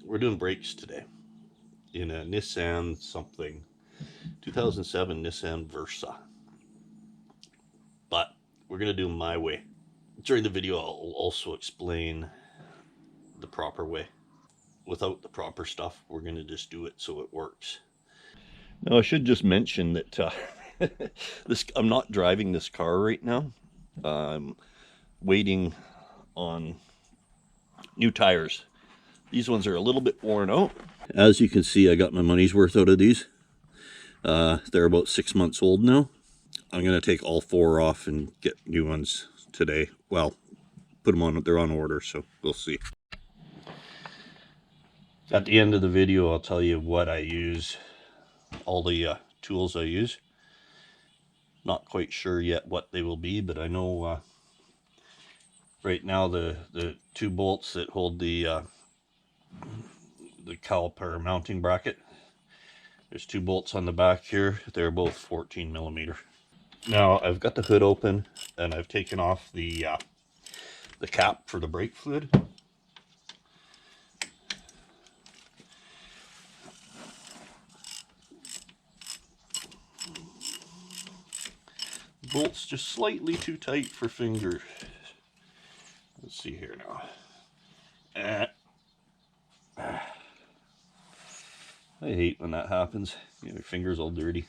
We're doing brakes today in a Nissan something, 2007 Nissan Versa. But we're going to do them my way. During the video, I'll also explain the proper way. Without the proper stuff, we're going to just do it so it works. Now, I should just mention that I'm not driving this car right now. I'm waiting on new tires. These ones are a little bit worn out. As you can see, I got my money's worth out of these. They're about 6 months old now. I'm going to take all 4 off and get new ones today. Well, put them on, they're on order, so we'll see. At the end of the video, I'll tell you what I use, all the tools I use. Not quite sure yet what they will be, but I know right now the 2 bolts that hold the caliper mounting bracket, there's 2 bolts on the back here. They're both 14 millimeter. Now I've got the hood open and I've taken off the cap for the brake fluid. Bolt's just slightly too tight for fingers. Let's see here now. I hate when that happens. Your fingers all dirty.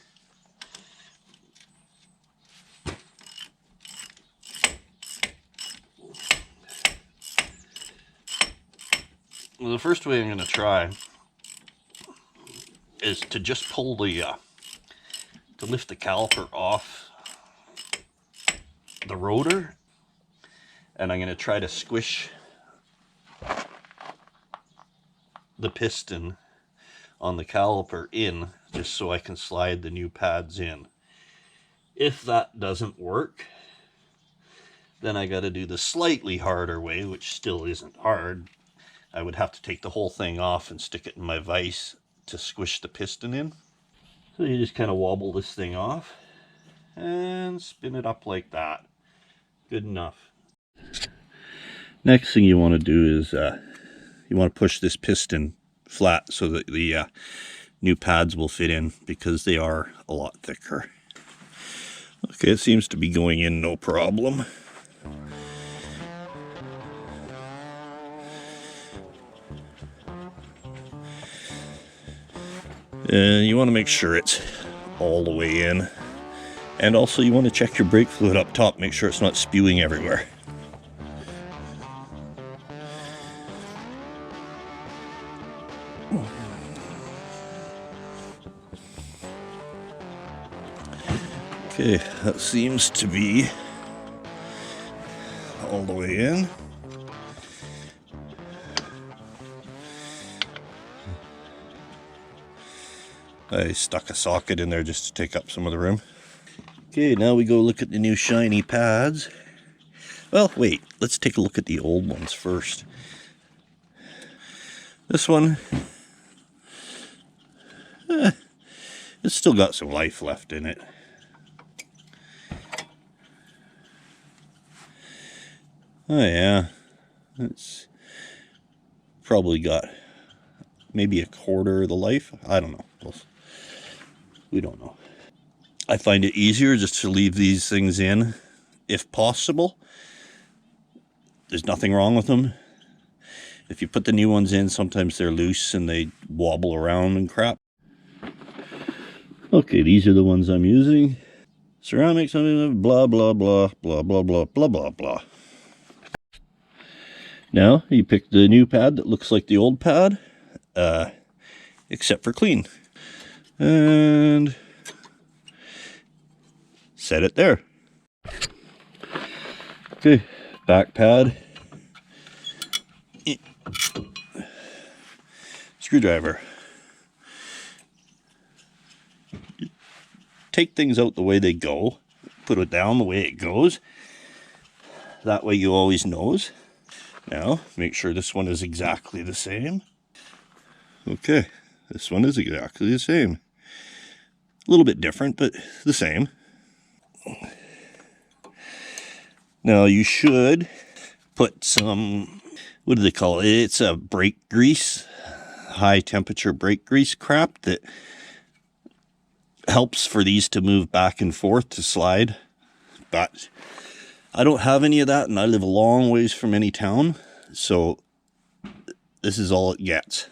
Well, the first way I'm going to try is to just pull the to lift the caliper off the rotor, and I'm going to try to squish the piston on the caliper in, just so I can slide the new pads in. If that doesn't work, then I got to do the slightly harder way, which still isn't hard. I would have to take the whole thing off and stick it in my vise to squish the piston in. So you just kind of wobble this thing off and spin it up like that. Good enough. Next thing you want to do is you want to push this piston flat so that the new pads will fit in, because they are a lot thicker. Okay, it seems to be going in no problem. And you want to make sure it's all the way in. And also you want to check your brake fluid up top, make sure it's not spewing everywhere. Okay, that seems to be all the way in. I stuck a socket in there just to take up some of the room. Okay, now we go look at the new shiny pads. Well, wait, let's take a look at the old ones first. This one, it's still got some life left in it. Oh yeah, it's probably got maybe a quarter of the life. I don't know. We don't know. I find it easier just to leave these things in, if possible. There's nothing wrong with them. If you put the new ones in, sometimes they're loose and they wobble around and crap. Okay, these are the ones I'm using. Ceramic, something, blah, blah, blah, blah, blah, blah, blah, blah, blah. Now, you pick the new pad that looks like the old pad, except for clean. And set it there. Okay, back pad. Screwdriver. Take things out the way they go. Put it down the way it goes. That way you always knows. Now, make sure this one is exactly the same. Okay, this one is exactly the same. A little bit different, but the same. Now you should put some, what do they call it? It's a brake grease. high temperature brake grease crap that helps for these to move back and forth to slide. But I don't have any of that, and I live a long ways from any town, so this is all it gets.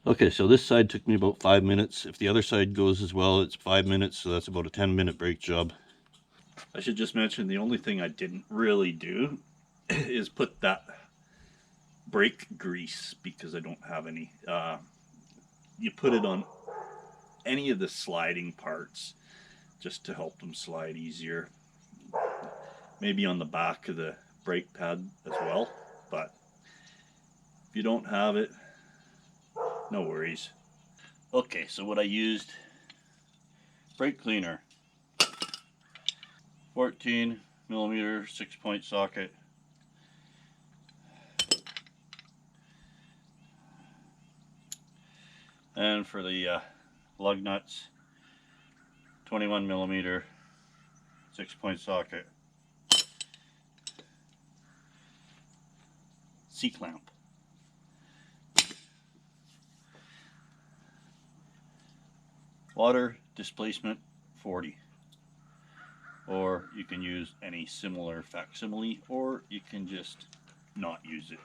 Okay, so this side took me about 5 minutes. If the other side goes as well, it's 5 minutes, so that's about a 10-minute brake job. I should just mention the only thing I didn't really do is put that brake grease, because I don't have any. You put it on any of the sliding parts just to help them slide easier. Maybe on the back of the brake pad as well, but if you don't have it, no worries. Okay, so what I used: brake cleaner, 14 millimeter 6-point socket, and for the lug nuts, 21 millimeter 6-point socket, C-clamp, water displacement 40, or you can use any similar facsimile, or you can just not use it.